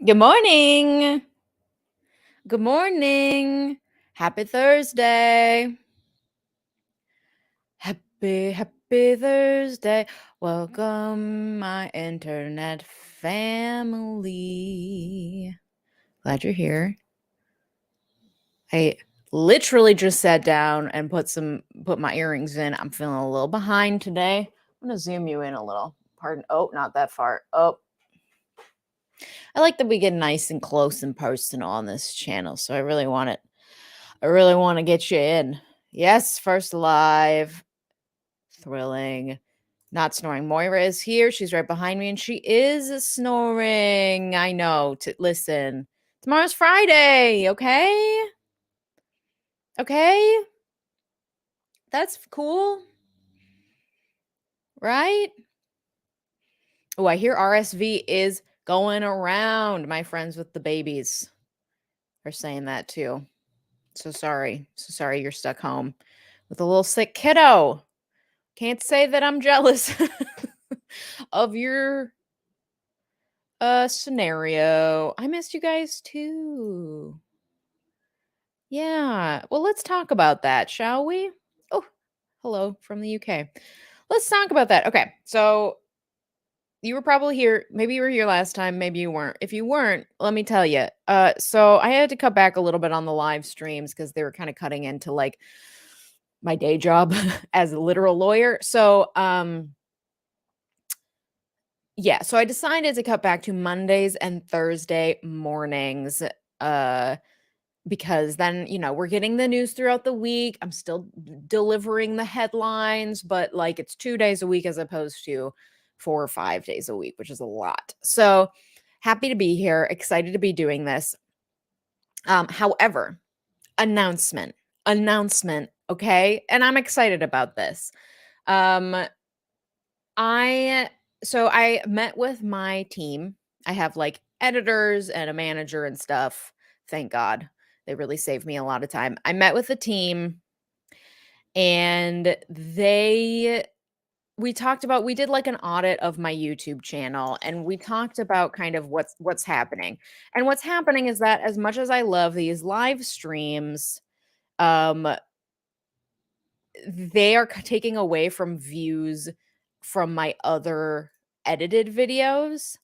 Good morning. Good morning. Happy Thursday. Happy Thursday. Welcome, my internet family. Glad you're here. I literally just sat down and put my earrings in. I'm feeling a little behind today. I'm gonna zoom you in a little. Pardon. Oh, not that far. Oh, I like that we get nice and close and personal on this channel, so I really want to get you in. Yes, first live. Thrilling. Not snoring. Moira is here. She's right behind me, and she is snoring. I know. Listen, tomorrow's Friday, okay? Okay? That's cool, right? Oh, I hear RSV is going around. My friends with the babies are saying that too. So sorry. So sorry you're stuck home with a little sick kiddo. Can't say that I'm jealous of your scenario. I missed you guys too. Yeah. Well, let's talk about that, shall we? Oh, hello from the UK. Let's talk about that. Okay. So you were probably here. Maybe you were here last time. Maybe you weren't. If you weren't, let me tell you. So I had to cut back a little bit on the live streams because they were kind of cutting into like my day job as a literal lawyer. So, yeah, so I decided to cut back to Mondays and Thursday mornings, because then, we're getting the news throughout the week. I'm still delivering the headlines, but like it's 2 days a week as opposed to 4 or 5 days a week, which is a lot. So happy to be here, excited to be doing this. However, announcement, okay? And I'm excited about this. Um, I met with my team. I have like editors and a manager and stuff. Thank God. They really saved me a lot of time. I met with the team and we did like an audit of my YouTube channel and we talked about kind of what's happening. And what's happening is that as much as I love these live streams, um they are taking away from views from my other edited videos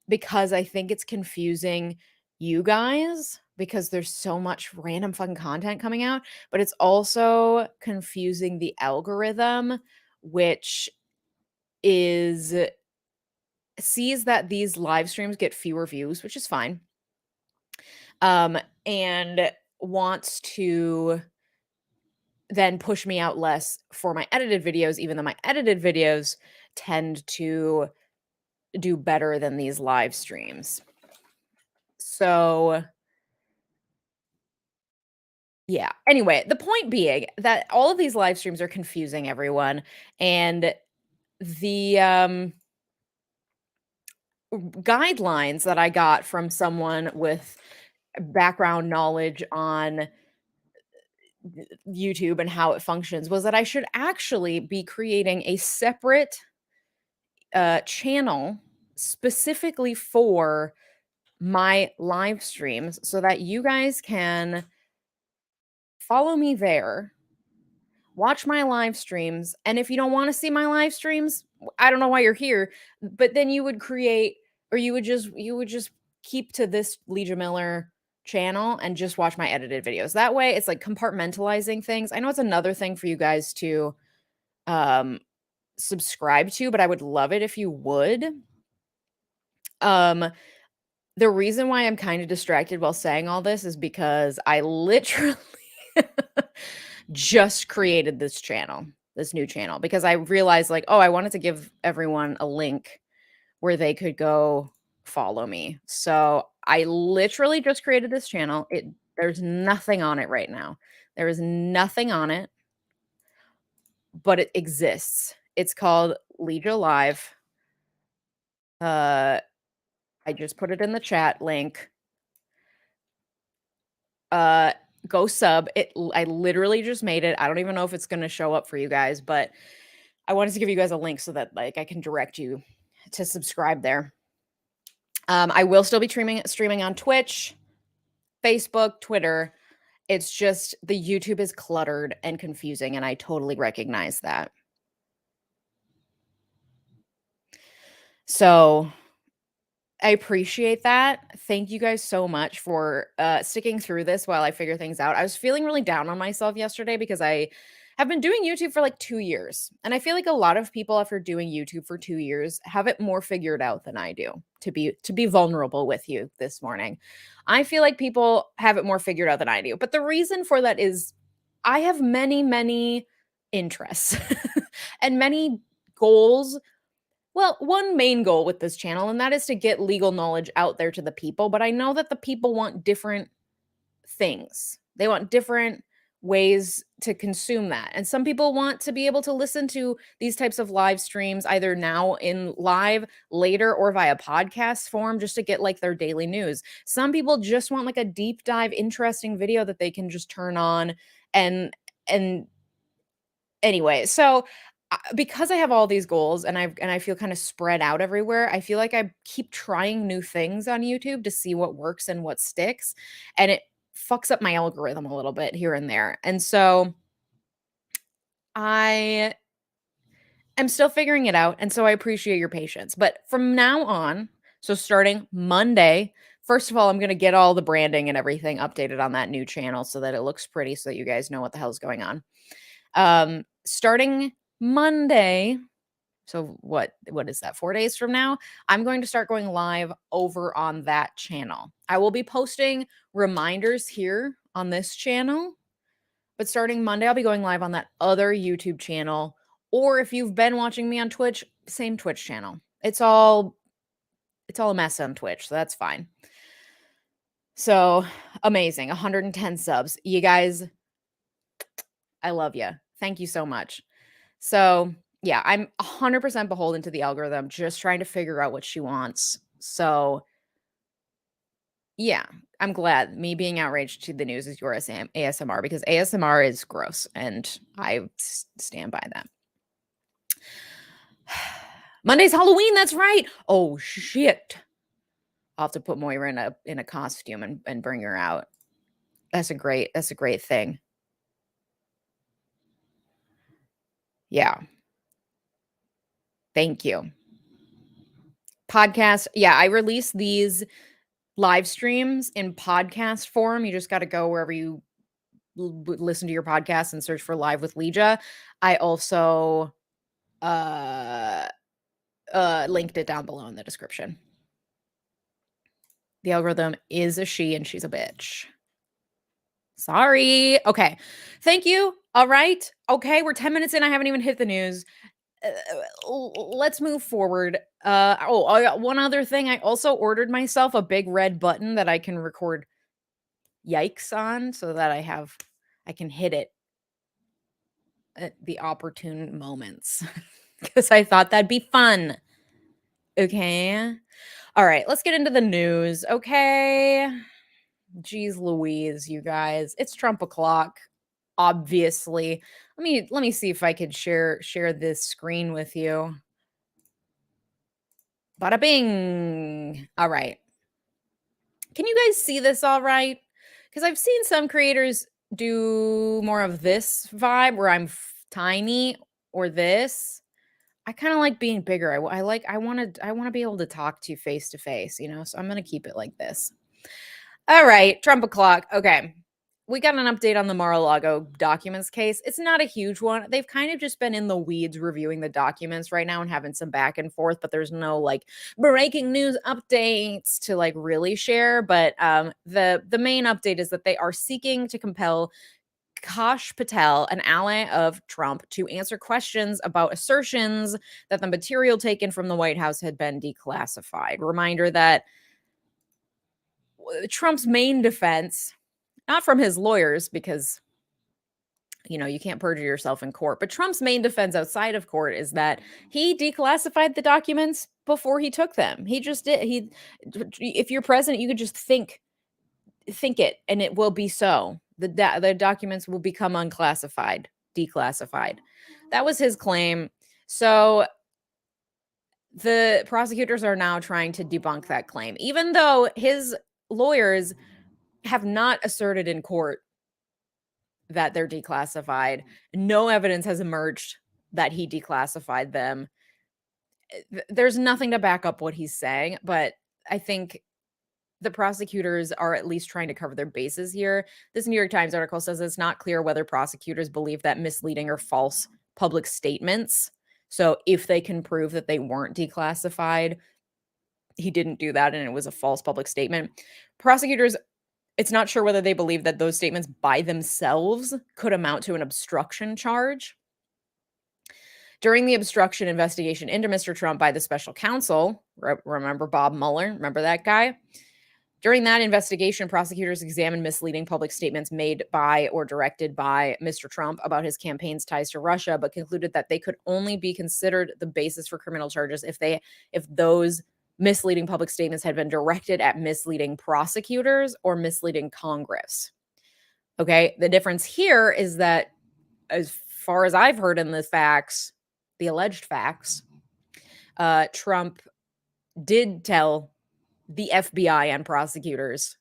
because I think it's confusing you guys because there's so much random fucking content coming out, but it's also confusing the algorithm, which is sees that these live streams get fewer views, which is fine. And wants to then push me out less for my edited videos, even though my edited videos tend to do better than these live streams. So, yeah. Anyway, the point being that all of these live streams are confusing everyone, and the guidelines that I got from someone with background knowledge on YouTube and how it functions was that I should actually be creating a separate channel specifically for my live streams so that you guys can follow me there, watch my live streams, and if you don't want to see my live streams, I don't know why you're here, but then you would create or you would just keep to this Leeja Miller channel and just watch my edited videos. That way it's like compartmentalizing things. I know it's another thing for you guys to um subscribe to, but I would love it if you would. Um The reason why I'm kinda distracted while saying all this is because I literally just created this new channel, because I realized, like, oh, I wanted to give everyone a link where they could go follow me. So, I literally just created this channel. There's nothing on it right now. There is nothing on it, but it exists. It's called Leeja Live. I just put it in the chat link. Go sub. I literally just made it. I don't even know if it's gonna show up for you guys, but I wanted to give you guys a link so that like I can direct you to subscribe there. I will still be streaming on Twitch, Facebook, Twitter. It's just the YouTube is cluttered and confusing, and I totally recognize that. So I appreciate that. Thank you guys so much for sticking through this while I figure things out. I was feeling really down on myself yesterday because I have been doing YouTube for like 2 years. And I feel like a lot of people after doing YouTube for 2 years have it more figured out than I do, to be vulnerable with you this morning. I feel like people have it more figured out than I do. But the reason for that is I have many, many interests and many goals. Well, one main goal with this channel, and that is to get legal knowledge out there to the people. But I know that the people want different things. They want different ways to consume that. And some people want to be able to listen to these types of live streams either now in live, later, or via podcast form just to get like their daily news. Some people just want like a deep dive, interesting video that they can just turn on and anyway, so because I have all these goals and I feel kind of spread out everywhere, I feel like I keep trying new things on YouTube to see what works and what sticks, and it fucks up my algorithm a little bit here and there. And so I am still figuring it out, and so I appreciate your patience. But from now on, so starting Monday, first of all, I'm going to get all the branding and everything updated on that new channel so that it looks pretty so that you guys know what the hell's going on. Starting Monday, so what is that, 4 days from now, I'm going to start going live over on that channel. I will be posting reminders here on this channel, but starting Monday, I'll be going live on that other YouTube channel. Or if you've been watching me on Twitch, same Twitch channel. It's all a mess on Twitch, so that's fine. So amazing, 110 subs. You guys, I love you. Thank you so much. So yeah, I'm 100% beholden to the algorithm, just trying to figure out what she wants. So yeah, I'm glad me being outraged to the news is your ASMR because ASMR is gross and I stand by that. Monday's Halloween, that's right. Oh shit. I'll have to put Moira in a costume and bring her out. That's a great thing. Yeah. Thank you. Podcast. Yeah, I release these live streams in podcast form. You just got to go wherever you listen to your podcast and search for Live with Leeja. I also linked it down below in the description. The algorithm is a she and she's a bitch. Sorry. Okay. Thank you. All right. Okay. We're 10 minutes in. I haven't even hit the news. Let's move forward. I got one other thing. I also ordered myself a big red button that I can record yikes on so that I can hit it at the opportune moments because I thought that'd be fun. Okay. All right. Let's get into the news. Okay. Jeez Louise, you guys. It's Trump o'clock. Obviously. Let me see if I could share this screen with you. Bada bing. All right. Can you guys see this all right? Because I've seen some creators do more of this vibe where I'm tiny or this. I kind of like being bigger. I want to be able to talk to you face to face, you know? So I'm going to keep it like this. All right, Trump o'clock. Okay. We got an update on the Mar-a-Lago documents case. It's not a huge one. They've kind of just been in the weeds reviewing the documents right now and having some back and forth, but there's no like breaking news updates to like really share. But the main update is that they are seeking to compel Kash Patel, an ally of Trump, to answer questions about assertions that the material taken from the White House had been declassified. Reminder that Trump's main defense, not from his lawyers, because, you know, you can't perjure yourself in court, but Trump's main defense outside of court is that he declassified the documents before he took them. He just did. If you're president, you could just think it, and it will be so. The documents will become unclassified, declassified. That was his claim. So The prosecutors are now trying to debunk that claim, even though his lawyers have not asserted in court that they're declassified. No evidence has emerged that he declassified them. There's nothing to back up what he's saying, but I think the prosecutors are at least trying to cover their bases here. This New York Times article says it's not clear whether prosecutors believe that misleading or false public statements. So if they can prove that they weren't declassified, he didn't do that and it was a false public statement. Prosecutors, it's not sure whether they believe that those statements by themselves could amount to an obstruction charge. During the obstruction investigation into Mr. Trump by the special counsel, remember Bob Mueller? Remember that guy? During that investigation, prosecutors examined misleading public statements made by or directed by Mr. Trump about his campaign's ties to Russia, but concluded that they could only be considered the basis for criminal charges if those misleading public statements had been directed at misleading prosecutors or misleading Congress. Okay, the difference here is that, as far as I've heard in the facts, the alleged facts, Trump did tell the FBI and prosecutors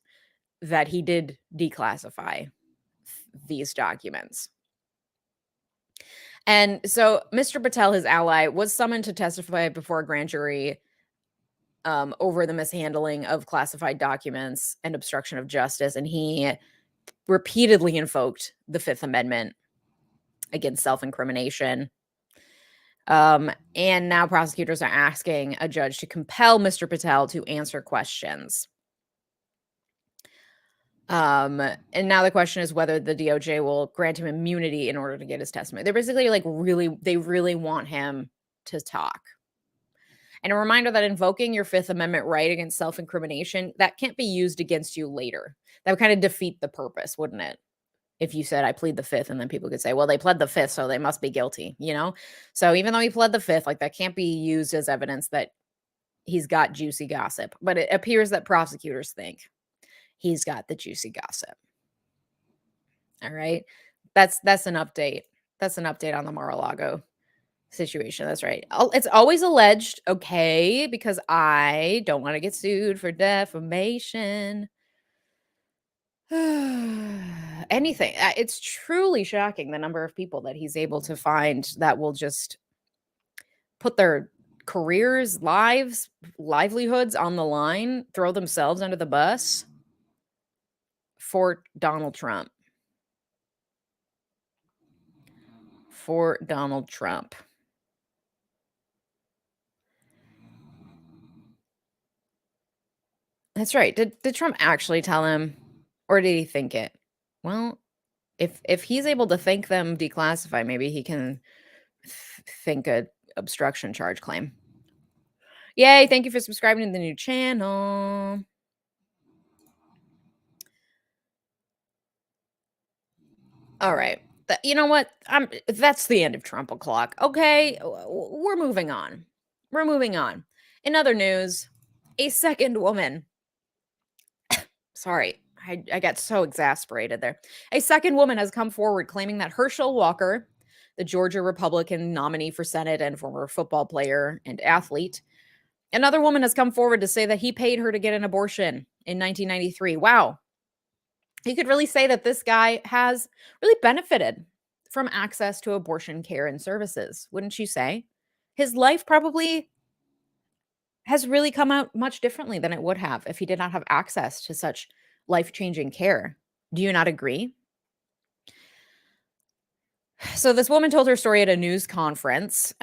that he did declassify these documents. And so Mr. Patel, his ally, was summoned to testify before a grand jury over the mishandling of classified documents and obstruction of justice. And he repeatedly invoked the Fifth Amendment against self-incrimination. And now prosecutors are asking a judge to compel Mr. Patel to answer questions. And now the question is whether the DOJ will grant him immunity in order to get his testimony. They're basically like they really want him to talk. And a reminder that invoking your Fifth Amendment right against self-incrimination, that can't be used against you later. That would kind of defeat the purpose, wouldn't it? If you said, I plead the Fifth, and then people could say, well, they pled the Fifth, so they must be guilty, you know? So even though he pled the Fifth, like that can't be used as evidence that he's got juicy gossip. But it appears that prosecutors think he's got the juicy gossip. All right. That's an update. That's an update on the Mar-a-Lago situation. That's right. It's always alleged, okay, because I don't want to get sued for defamation. Anything. It's truly shocking the number of people that he's able to find that will just put their careers, livelihoods on the line, throw themselves under the bus for Donald Trump. For Donald Trump. That's right. Did Trump actually tell him, or did he think it? Well, if he's able to think them declassify, maybe he can think a obstruction charge claim. Yay, thank you for subscribing to the new channel. All right. You know what? That's the end of Trump o'clock. Okay, we're moving on. We're moving on. In other news, a second woman. Sorry, I got so exasperated there. A second woman has come forward claiming that Herschel Walker, the Georgia Republican nominee for Senate and former football player and athlete, another woman has come forward to say that he paid her to get an abortion in 1993. Wow. You could really say that this guy has really benefited from access to abortion care and services, wouldn't you say? His life probably has really come out much differently than it would have if he did not have access to such life-changing care. Do you not agree? So this woman told her story at a news conference.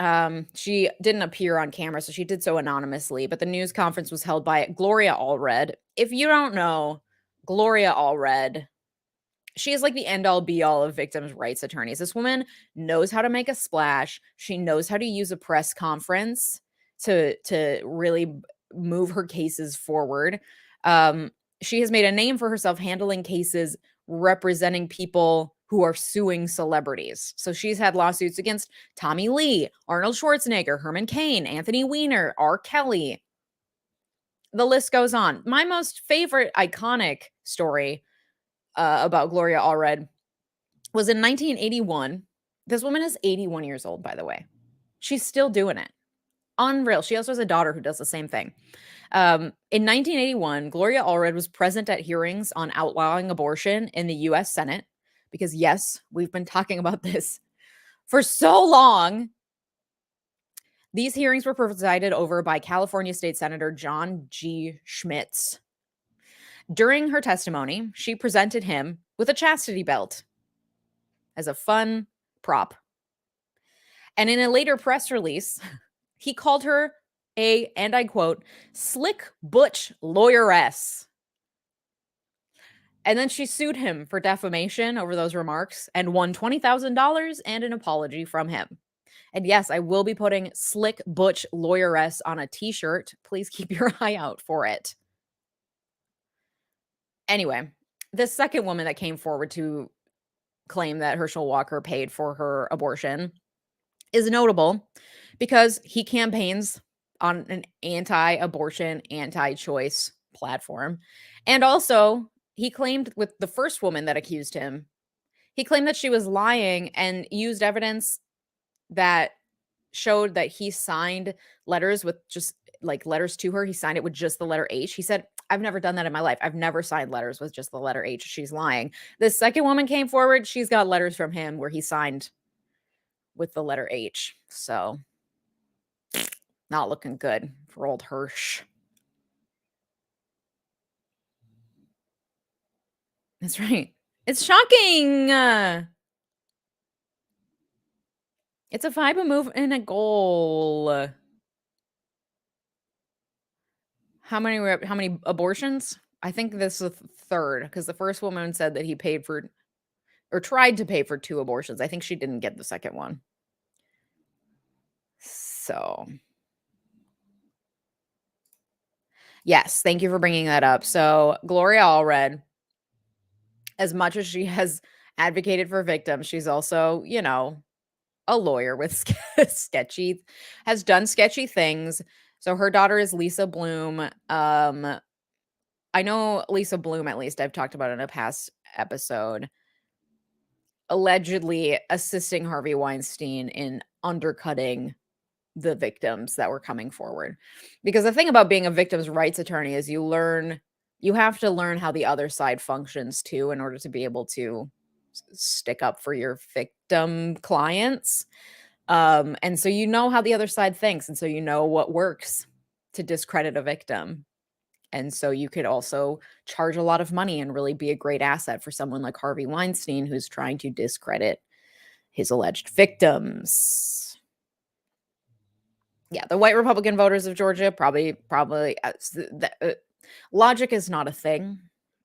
She didn't appear on camera, so she did so anonymously, but the news conference was held by Gloria Allred. If you don't know, Gloria Allred, she is like the end-all be-all of victims' rights attorneys. This woman knows how to make a splash. She knows how to use a press conference to really move her cases forward. She has made a name for herself handling cases representing people who are suing celebrities. So she's had lawsuits against Tommy Lee, Arnold Schwarzenegger, Herman Cain, Anthony Weiner, R. Kelly. The list goes on. My most favorite iconic story about Gloria Allred was in 1981. This woman is 81 years old, by the way. She's still doing it. Unreal. She also has a daughter who does the same thing. In 1981, Gloria Allred was present at hearings on outlawing abortion in the U.S. Senate because, yes, we've been talking about this for so long. These hearings were presided over by California State Senator John G. Schmitz. During her testimony, she presented him with a chastity belt as a fun prop. And in a later press release, he called her a, and I quote, slick butch lawyeress. And then she sued him for defamation over those remarks and won $20,000 and an apology from him. And yes, I will be putting slick butch lawyeress on a t-shirt. Please keep your eye out for it. Anyway, the second woman that came forward to claim that Herschel Walker paid for her abortion is notable because he campaigns on an anti-abortion, anti-choice platform. And also, he claimed with the first woman that accused him, he claimed that she was lying and used evidence that showed that he signed letters with just like letters to her. He signed it with just the letter H. He said, I've never done that in my life. I've never signed letters with just the letter H. She's lying. The second woman came forward. She's got letters from him where he signed with the letter H. So not looking good for old Hirsch. That's right. It's shocking. It's a fiber move and a goal. How many abortions? I think this is the third because the first woman said that he paid for or tried to pay for 2 abortions. I think she didn't get the second one. So, yes, thank you for bringing that up. So, Gloria Allred, as much as she has advocated for victims, she's also, you know, a lawyer with has done sketchy things. So her daughter is Lisa Bloom. I know Lisa Bloom, at least I've talked about in a past episode, allegedly assisting Harvey Weinstein in undercutting the victims that were coming forward. Because the thing about being a victim's rights attorney is you have to learn how the other side functions too in order to be able to stick up for your victim clients. And so you know how the other side thinks, and so you know what works to discredit a victim. And so you could also charge a lot of money and really be a great asset for someone like Harvey Weinstein who's trying to discredit his alleged victims. Yeah, the white Republican voters of Georgia probably logic is not a thing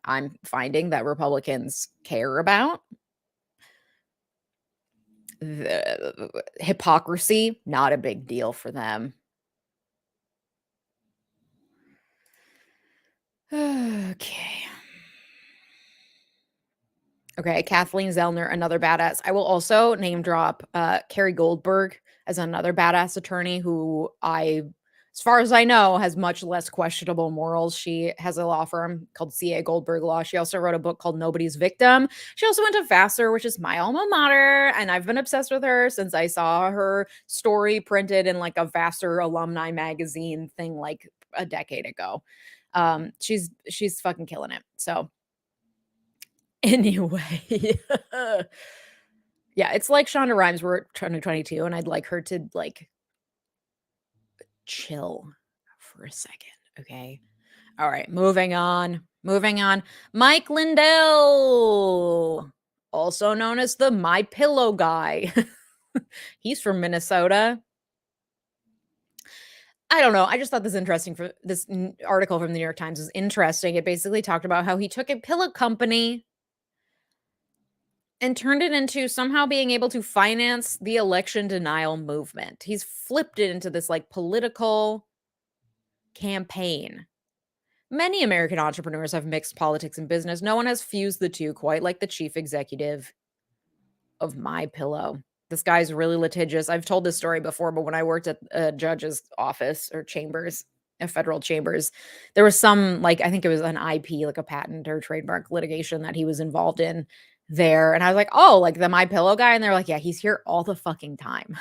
I'm finding that Republicans care about. The hypocrisy, not a big deal for them. Okay. Okay, Kathleen Zellner, another badass. I will also name drop Carrie Goldberg as another badass attorney who as far as I know, has much less questionable morals. She has a law firm called C.A. Goldberg Law. She also wrote a book called Nobody's Victim. She also went to Vassar, which is my alma mater, and I've been obsessed with her since I saw her story printed in like a Vassar alumni magazine thing like a decade ago. She's fucking killing it. So anyway, yeah, it's like Shonda Rhimes. We're at 2022, and I'd like her to like chill for a second. Okay. All right. Moving on. Mike Lindell, also known as the My Pillow guy. He's from Minnesota. I don't know. I just thought this interesting for this article from the New York Times is interesting. It basically talked about how he took a pillow company and turned it into somehow being able to finance the election denial movement. He's flipped it into this like political campaign. Many American entrepreneurs have mixed politics and business. No one has fused the two quite like the chief executive of My Pillow. This guy's really litigious. I've told this story before, but when I worked at a judge's office or chambers, federal chambers, there was some, like, I think it was an IP, like a patent or trademark litigation that he was involved in there. And I was like, oh, like the My Pillow guy. And they're like, yeah, he's here all the fucking time.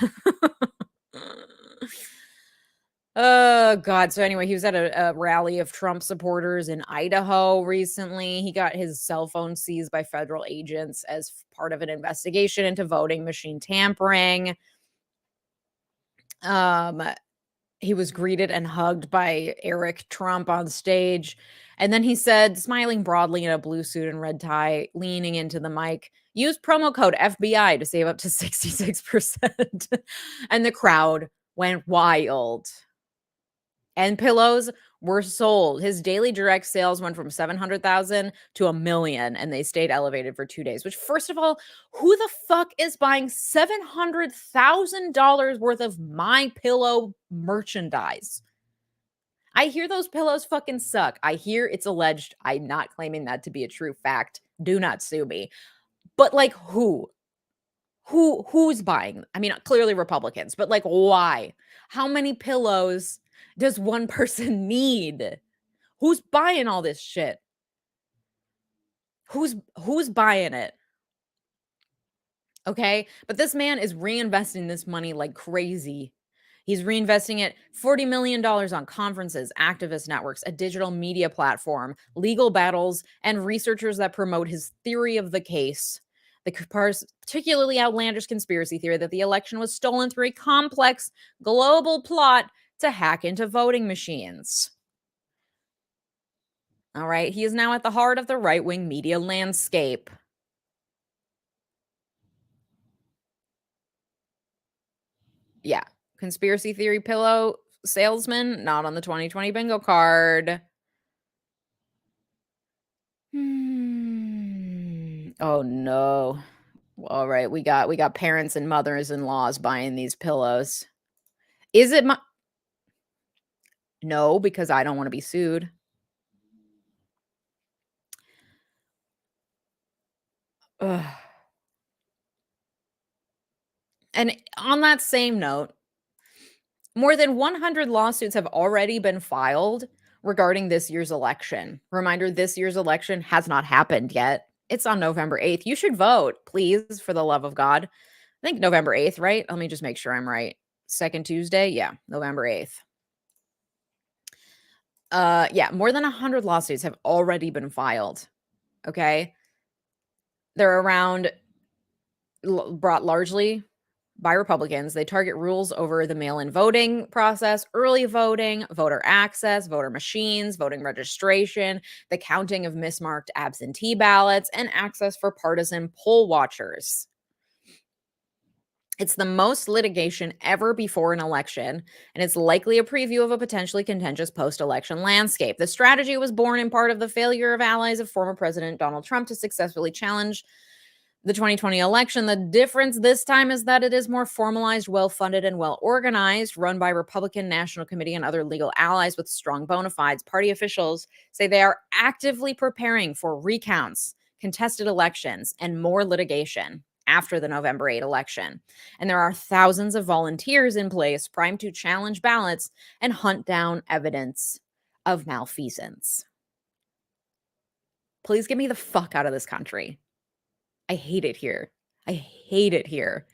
Oh, God. So anyway, he was at a rally of Trump supporters in Idaho recently. He got his cell phone seized by federal agents as part of an investigation into voting machine tampering. He was greeted and hugged by Eric Trump on stage. And then he said, smiling broadly in a blue suit and red tie, leaning into the mic, use promo code FBI to save up to 66%. And the crowd went wild. And pillows were sold. His daily direct sales went from 700,000 to 1 million, and they stayed elevated for 2 days. Which, first of all, who the fuck is buying $700,000 worth of My Pillow merchandise? I hear those pillows fucking suck. I hear it's alleged. I'm not claiming that to be a true fact. Do not sue me. But like, who? Who's buying? I mean, clearly Republicans, but like, why? How many pillows does one person need? Who's buying all this shit? Who's buying it? Okay? But this man is reinvesting this money like crazy. He's reinvesting it $40 million on conferences, activist networks, a digital media platform, legal battles, and researchers that promote his theory of the case. The particularly outlandish conspiracy theory that the election was stolen through a complex global plot to hack into voting machines. All right. He is now at the heart of the right-wing media landscape. Yeah. Conspiracy theory pillow salesman, not on the 2020 bingo card. Oh no. All right, we got parents and mothers-in-laws buying these pillows. Is it my No, because I don't want to be sued. Ugh. And on that same note, more than 100 lawsuits have already been filed regarding this year's election. Reminder, this year's election has not happened yet. It's on November 8th. You should vote, please, for the love of God. I think November 8th, right? Let me just make sure I'm right. Second Tuesday? Yeah, November 8th. Yeah, more than 100 lawsuits have already been filed. Okay? They're brought largely by Republicans. They target rules over the mail-in voting process, early voting, voter access, voter machines, voting registration, the counting of mismarked absentee ballots, and access for partisan poll watchers. It's the most litigation ever before an election, and it's likely a preview of a potentially contentious post-election landscape. The strategy was born in part of the failure of allies of former President Donald Trump to successfully challenge the 2020 election. The difference this time is that it is more formalized, well-funded, and well-organized, run by Republican National Committee and other legal allies with strong bona fides. Party officials say they are actively preparing for recounts, contested elections, and more litigation after the November 8 election. And there are thousands of volunteers in place primed to challenge ballots and hunt down evidence of malfeasance. Please get me the fuck out of this country. I hate it here. I hate it here.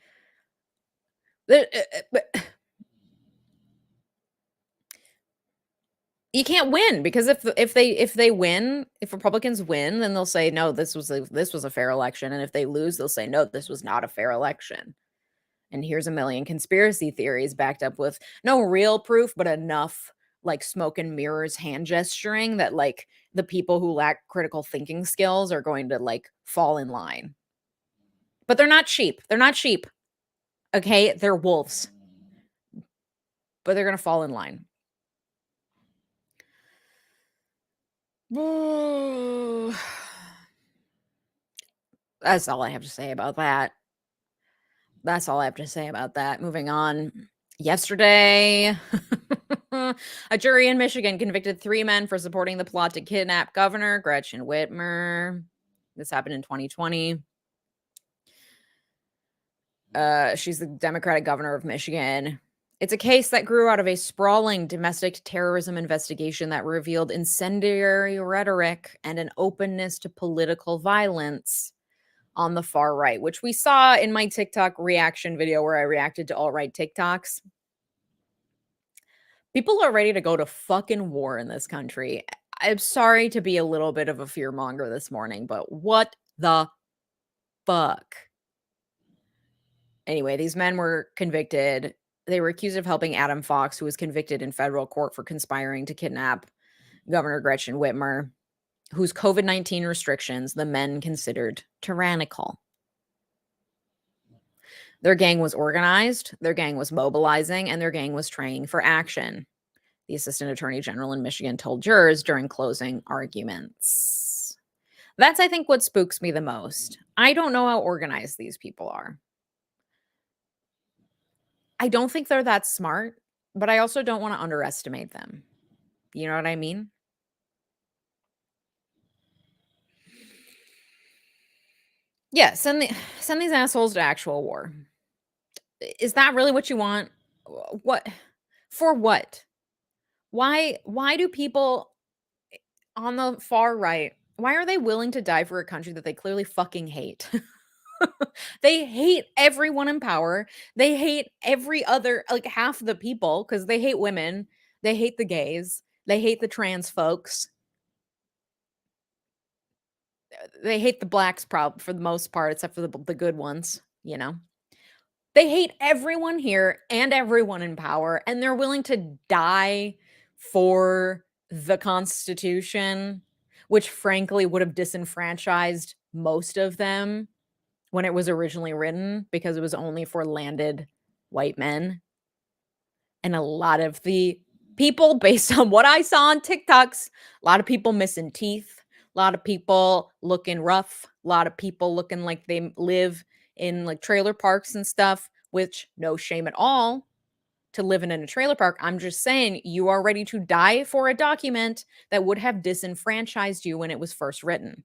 You can't win, because if they win, if Republicans win, then they'll say, no, this was a fair election. And if they lose, they'll say, no, this was not a fair election. And here's a million conspiracy theories backed up with no real proof, but enough like smoke and mirrors hand gesturing that like the people who lack critical thinking skills are going to like fall in line. But they're not sheep. They're not sheep. Okay? They're wolves. But they're going to fall in line. That's all I have to say about that. That's all I have to say about that. Moving on. Yesterday, a jury in Michigan convicted 3 men for supporting the plot to kidnap Governor Gretchen Whitmer. This happened in 2020. She's the Democratic governor of Michigan. It's a case that grew out of a sprawling domestic terrorism investigation that revealed incendiary rhetoric and an openness to political violence on the far right, which we saw in my TikTok reaction video where I reacted to alt-right TikToks. People are ready to go to fucking war in this country. I'm sorry to be a little bit of a fearmonger this morning, but what the fuck? Anyway, these men were convicted. They were accused of helping Adam Fox, who was convicted in federal court for conspiring to kidnap Governor Gretchen Whitmer, whose COVID-19 restrictions the men considered tyrannical. Their gang was organized, their gang was mobilizing, and their gang was training for action, the assistant attorney general in Michigan told jurors during closing arguments. That's, I think, what spooks me the most. I don't know how organized these people are. I don't think they're that smart, but I also don't want to underestimate them. You know what I mean? Yeah, send these assholes to actual war. Is that really what you want? What for what? Why do people on the far right, why are they willing to die for a country that they clearly fucking hate? They hate everyone in power. They hate every other, like half the people, because they hate women. They hate the gays. They hate the trans folks. They hate the blacks, probably for the most part, except for the good ones, you know. They hate everyone here and everyone in power, and they're willing to die for the Constitution, which frankly would have disenfranchised most of them when it was originally written because it was only for landed white men. And a lot of the people, based on what I saw on TikToks, a lot of people missing teeth, a lot of people looking rough, a lot of people looking like they live in like trailer parks and stuff, which no shame at all to living in a trailer park. I'm just saying you are ready to die for a document that would have disenfranchised you when it was first written.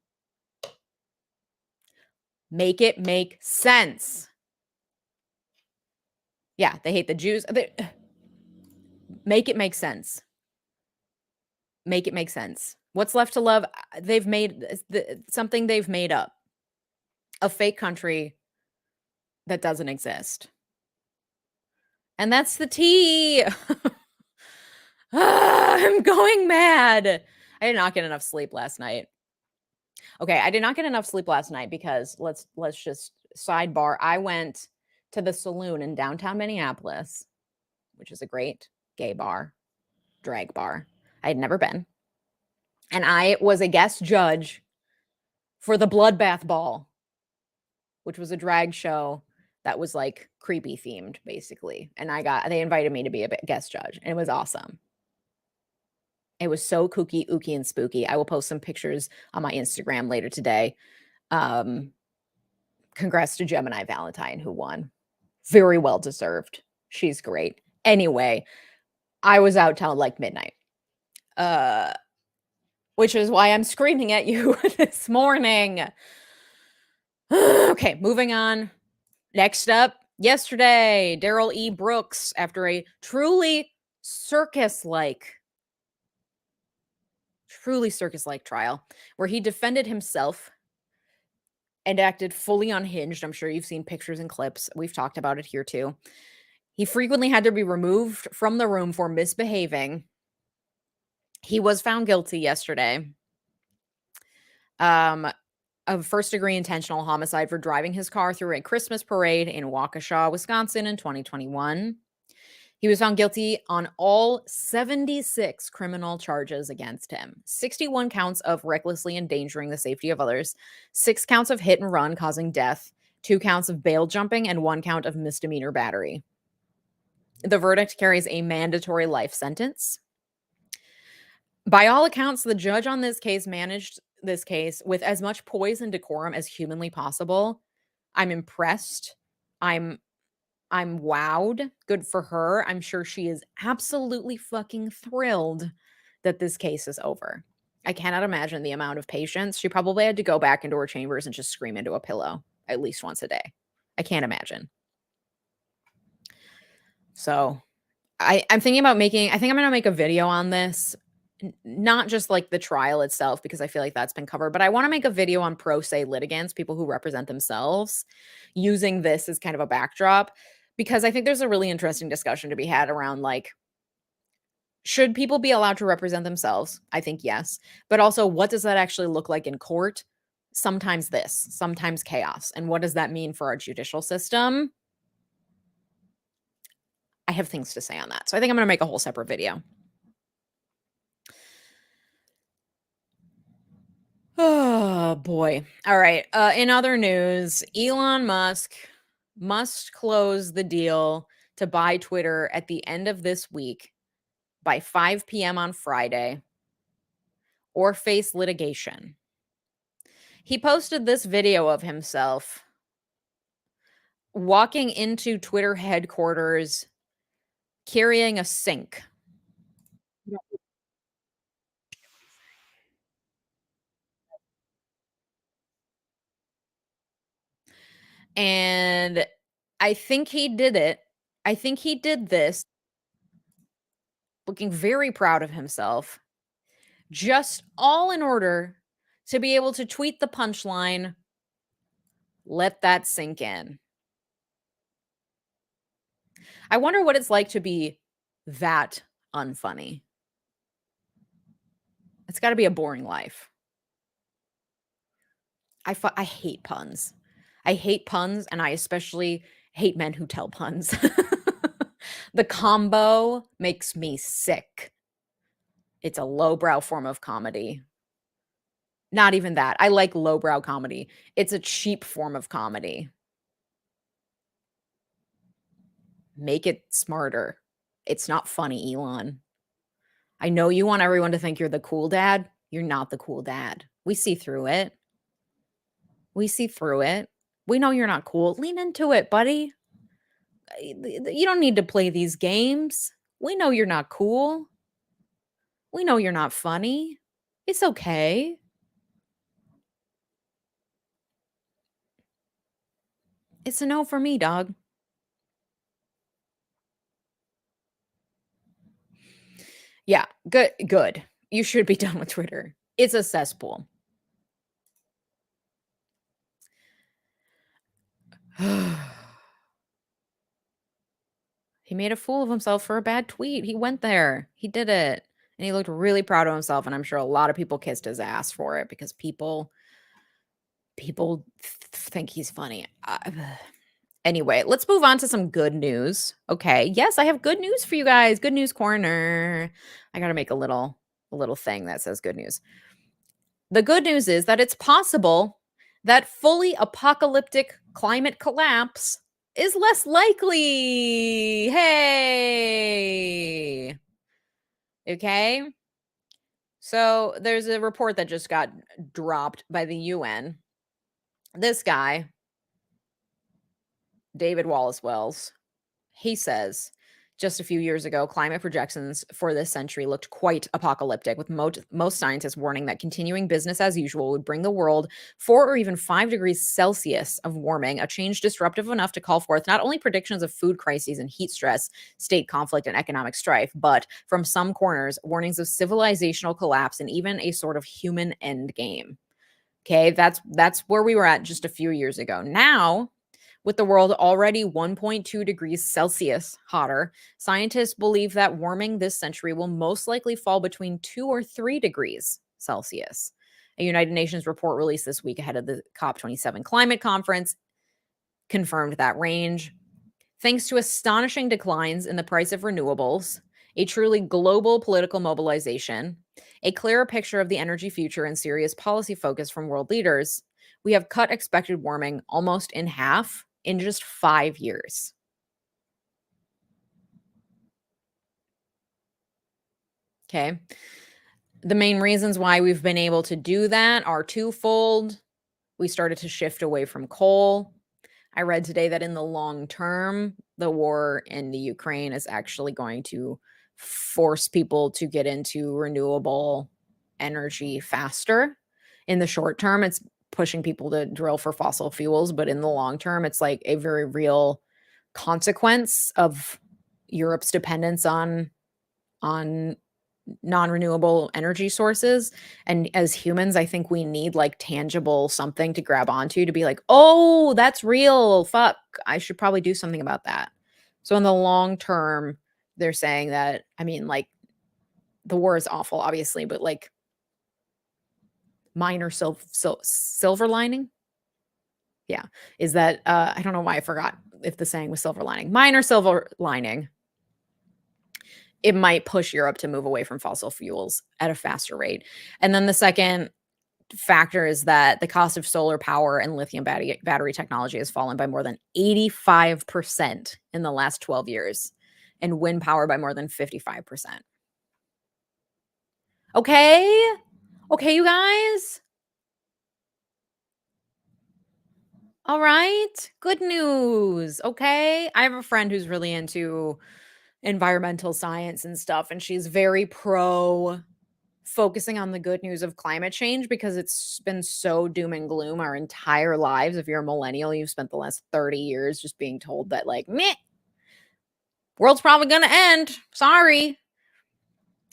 Make it make sense. Yeah, they hate the Jews. Make it make sense. Make it make sense. What's left to love? They've made something they've made up. A fake country that doesn't exist. And that's the tea. I'm going mad. I did not get enough sleep last night. Okay, I did not get enough sleep last night because let's just sidebar. I went to the saloon in downtown Minneapolis, which is a great gay bar, drag bar. I had never been. And I was a guest judge for the Bloodbath Ball, which was a drag show that was like creepy themed, basically. And they invited me to be a guest judge, and it was awesome. It was so kooky, ooky, and spooky. I will post some pictures on my Instagram later today. Congrats to Gemini Valentine, who won. Very well deserved. She's great. Anyway, I was out till like midnight. Which is why I'm screaming at you this morning. Okay, moving on. Next up, yesterday, Darrell E. Brooks, after a truly circus-like trial, where he defended himself and acted fully unhinged. I'm sure you've seen pictures and clips. We've talked about it here too. He frequently had to be removed from the room for misbehaving. He was found guilty yesterday of first-degree intentional homicide for driving his car through a Christmas parade in Waukesha, Wisconsin in 2021. He was found guilty on all 76 criminal charges against him. 61 counts of recklessly endangering the safety of others, 6 counts of hit and run causing death, 2 counts of bail jumping, and 1 count of misdemeanor battery. The verdict carries a mandatory life sentence. By all accounts, the judge on this case managed this case with as much poise and decorum as humanly possible. I'm impressed. I'm wowed. Good for her. I'm sure she is absolutely fucking thrilled that this case is over. I cannot imagine the amount of patience. She probably had to go back into her chambers and just scream into a pillow at least once a day. I can't imagine. So I'm thinking about I think I'm going to make a video on this. Not just like the trial itself, because I feel like that's been covered, but I want to make a video on pro se litigants, people who represent themselves, using this as kind of a backdrop, because I think there's a really interesting discussion to be had around like Should people be allowed to represent themselves? I think yes. But also, what does that actually look like in court? Sometimes this, sometimes chaos. And what does that mean for our judicial system? I have things to say on that. So I think I'm going to make a whole separate video. Oh boy. All right. In other news, Elon Musk must close the deal to buy Twitter at the end of this week by 5 p.m. on Friday or face litigation. He posted this video of himself walking into Twitter headquarters carrying a sink. And I think he did it. I think he did this looking very proud of himself, just all in order to be able to tweet the punchline, let that sink in. I wonder what it's like to be that unfunny. It's got to be a boring life. I hate puns. I hate puns, and I especially hate men who tell puns. The combo makes me sick. It's a lowbrow form of comedy. Not even that. I like lowbrow comedy. It's a cheap form of comedy. Make it smarter. It's not funny, Elon. I know you want everyone to think you're the cool dad. You're not the cool dad. We see through it. We see through it. We know you're not cool. Lean into it, buddy. You don't need to play these games. We know you're not cool. We know you're not funny. It's okay. It's a no for me, dog. Yeah, good. You should be done with Twitter. It's a cesspool. He made a fool of himself for a bad tweet. He went there. He did it. And he looked really proud of himself, and I'm sure a lot of people kissed his ass for it because people think he's funny. Anyway, let's move on to some good news. Okay. Yes, I have good news for you guys. Good news corner. I got to make a little thing that says good news. The good news is that it's possible that fully apocalyptic climate collapse is less likely. Hey. Okay. So there's a report that just got dropped by the UN. This guy, David Wallace Wells, he says just a few years ago, climate projections for this century looked quite apocalyptic, with most scientists warning that continuing business as usual would bring the world 4 or even 5 degrees Celsius of warming, a change disruptive enough to call forth not only predictions of food crises and heat stress, state conflict, and economic strife, but from some corners, warnings of civilizational collapse and even a sort of human end game. Okay, that's where we were at just a few years ago. Now, with the world already 1.2 degrees Celsius hotter, scientists believe that warming this century will most likely fall between 2 or 3 degrees Celsius. A United Nations report released this week ahead of the COP27 climate conference confirmed that range. Thanks to astonishing declines in the price of renewables, a truly global political mobilization, a clearer picture of the energy future, and serious policy focus from world leaders, we have cut expected warming almost in half in just 5 years. Okay. The main reasons why we've been able to do that are twofold. We started to shift away from coal. I read today that in the long term, the war in the Ukraine is actually going to force people to get into renewable energy faster. In the short term, it's pushing people to drill for fossil fuels, but in the long term, it's like a very real consequence of Europe's dependence on non-renewable energy sources. And as humans, I think we need like tangible something to grab onto to be like, oh, that's real. Fuck, I should probably do something about that. So in the long term, they're saying that, I mean, like the war is awful, obviously, but like minor silver lining. Yeah, is that I don't know why I forgot if the saying was silver lining. Minor silver lining. It might push Europe to move away from fossil fuels at a faster rate. And then the second factor is that the cost of solar power and lithium battery technology has fallen by more than 85% in the last 12 years, and wind power by more than 55%. Okay? Okay, you guys? All right. Good news. Okay. I have a friend who's really into environmental science and stuff, and she's very pro focusing on the good news of climate change because it's been so doom and gloom our entire lives. If you're a millennial, you've spent the last 30 years just being told that, like, meh, world's probably going to end. Sorry.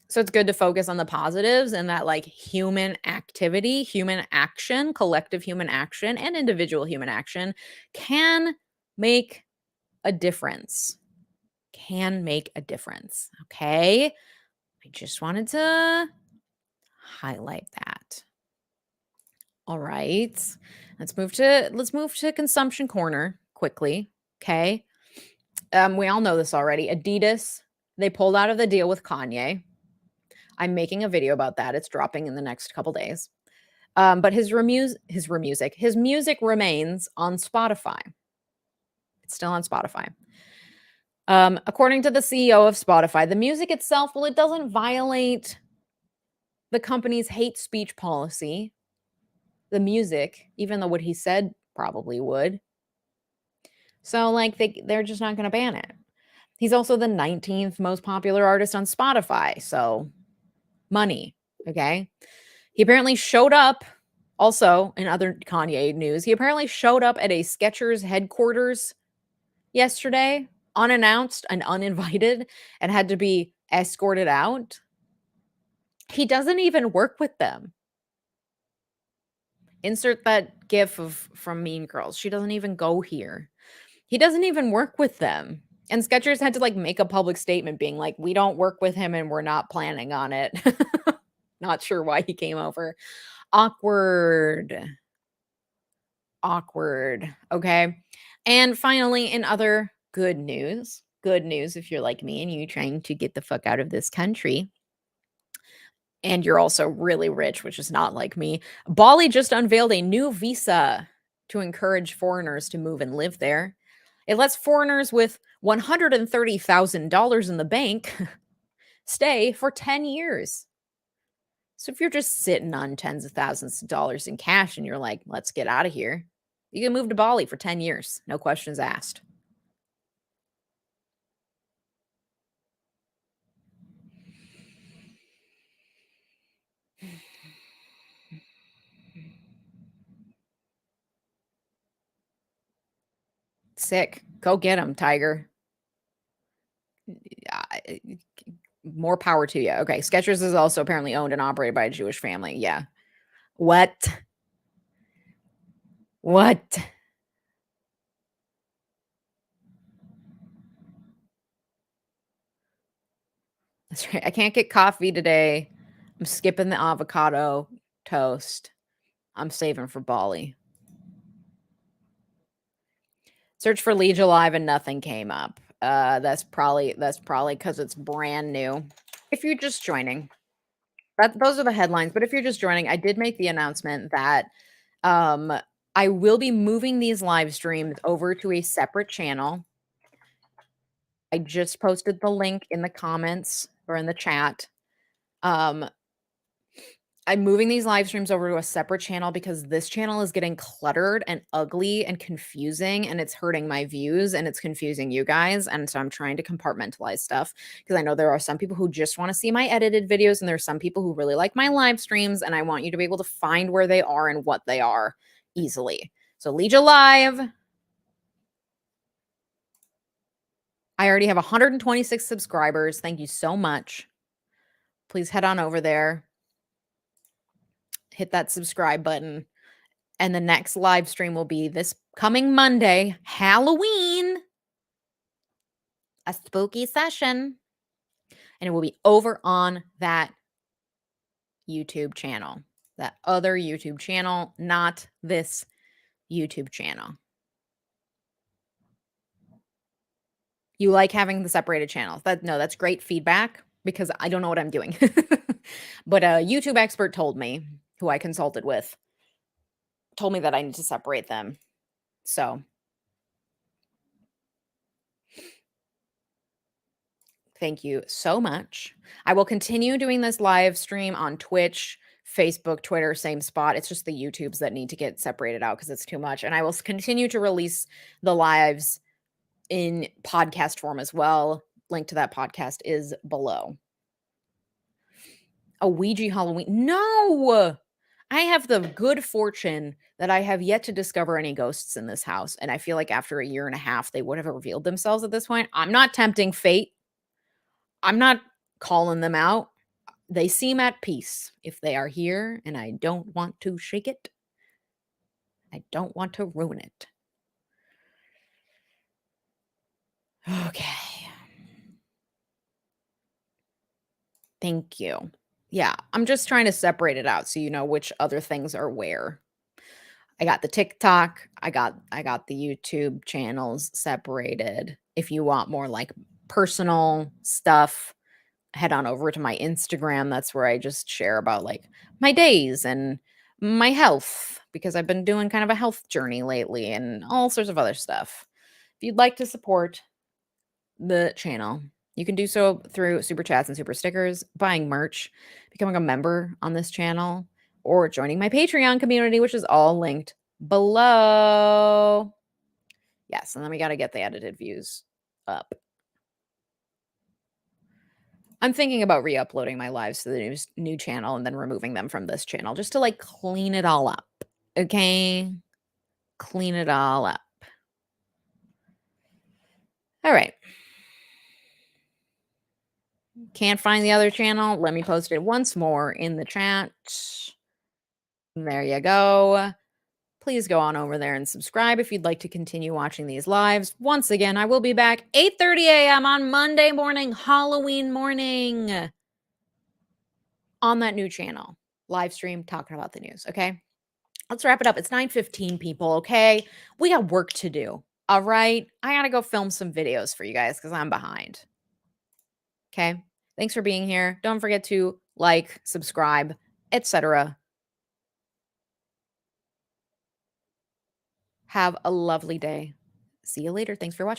So it's good to focus on the positives and that, like, human activity, human action, collective human action, and individual human action can make a difference. Can make a difference. Okay. I just wanted to highlight that. All right. Let's move to consumption corner quickly. Okay. We all know this already. Adidas, they pulled out of the deal with Kanye. I'm making a video about that. It's dropping in the next couple days. But his music remains on Spotify. It's still on Spotify. According to the CEO of Spotify, the music itself, well, it doesn't violate the company's hate speech policy. The music, even though what he said probably would. So, like, they're just not going to ban it. He's also the 19th most popular artist on Spotify. So, money. Okay. He apparently showed up, also in other Kanye news, he apparently showed up at a Skechers headquarters yesterday, unannounced and uninvited, and had to be escorted out. He doesn't even work with them. Insert that gif from Mean Girls. She doesn't even go here. He doesn't even work with them. And Skechers had to, like, make a public statement being like, we don't work with him and we're not planning on it. Not sure why he came over. Awkward. Okay. And finally, in other good news if you're like me and you're trying to get the fuck out of this country, and you're also really rich, which is not like me, Bali just unveiled a new visa to encourage foreigners to move and live there. It lets foreigners with $130,000 in the bank stay for 10 years. So if you're just sitting on tens of thousands of dollars in cash and you're like, let's get out of here, you can move to Bali for 10 years. No questions asked. Sick. Go get him, Tiger. More power to you. Okay. Skechers is also apparently owned and operated by a Jewish family. Yeah. What? That's right. I can't get coffee today. I'm skipping the avocado toast. I'm saving for Bali. Search for Leeja Live and nothing came up. That's probably because it's brand new. If you're just joining, those are the headlines. But if you're just joining, I did make the announcement that I will be moving these live streams over to a separate channel. I just posted the link in the comments or in the chat. I'm moving these live streams over to a separate channel because this channel is getting cluttered and ugly and confusing, and it's hurting my views and it's confusing you guys. And so I'm trying to compartmentalize stuff because I know there are some people who just want to see my edited videos and there's some people who really like my live streams, and I want you to be able to find where they are and what they are easily. So Leeja Live. I already have 126 subscribers. Thank you so much. Please head on over there. Hit that subscribe button. And the next live stream will be this coming Monday, Halloween. A spooky session. and it will be over on that YouTube channel, that other YouTube channel, not this YouTube channel. You like having the separated channels. That's great feedback because I don't know what I'm doing. But a YouTube expert told me, who I consulted with, told me that I need to separate them. So thank you so much. I will continue doing this live stream on Twitch, Facebook, Twitter, same spot. It's just the YouTubes that need to get separated out because it's too much. And I will continue to release the lives in podcast form as well. Link to that podcast is below. A Ouija Halloween. No! I have the good fortune that I have yet to discover any ghosts in this house. And I feel like after a year and a half, they would have revealed themselves at this point. I'm not tempting fate. I'm not calling them out. They seem at peace if they are here, and I don't want to shake it. I don't want to ruin it. Okay. Thank you. Yeah, I'm just trying to separate it out so you know which other things are where. I got the TikTok, I got the YouTube channels separated. If you want more like personal stuff, head on over to my Instagram. That's where I just share about like my days and my health because I've been doing kind of a health journey lately and all sorts of other stuff. If you'd like to support the channel, you can do so through super chats and super stickers, buying merch, becoming a member on this channel, or joining my Patreon community, which is all linked below. Yes, and then we got to get the edited views up. I'm thinking about re-uploading my lives to the new channel and then removing them from this channel just to like clean it all up. Okay? Clean it all up. All right. Can't find the other channel? Let me post it once more in the chat. There you go. Please go on over there and subscribe if you'd like to continue watching these lives. Once again, I will be back 8:30 a.m. on Monday morning, Halloween morning, on that new channel. Live stream talking about the news, okay? Let's wrap it up. It's 9:15, people, okay? We got work to do, all right? I gotta go film some videos for you guys because I'm behind. Okay? Thanks for being here. Don't forget to like, subscribe, etc. Have a lovely day. See you later. Thanks for watching.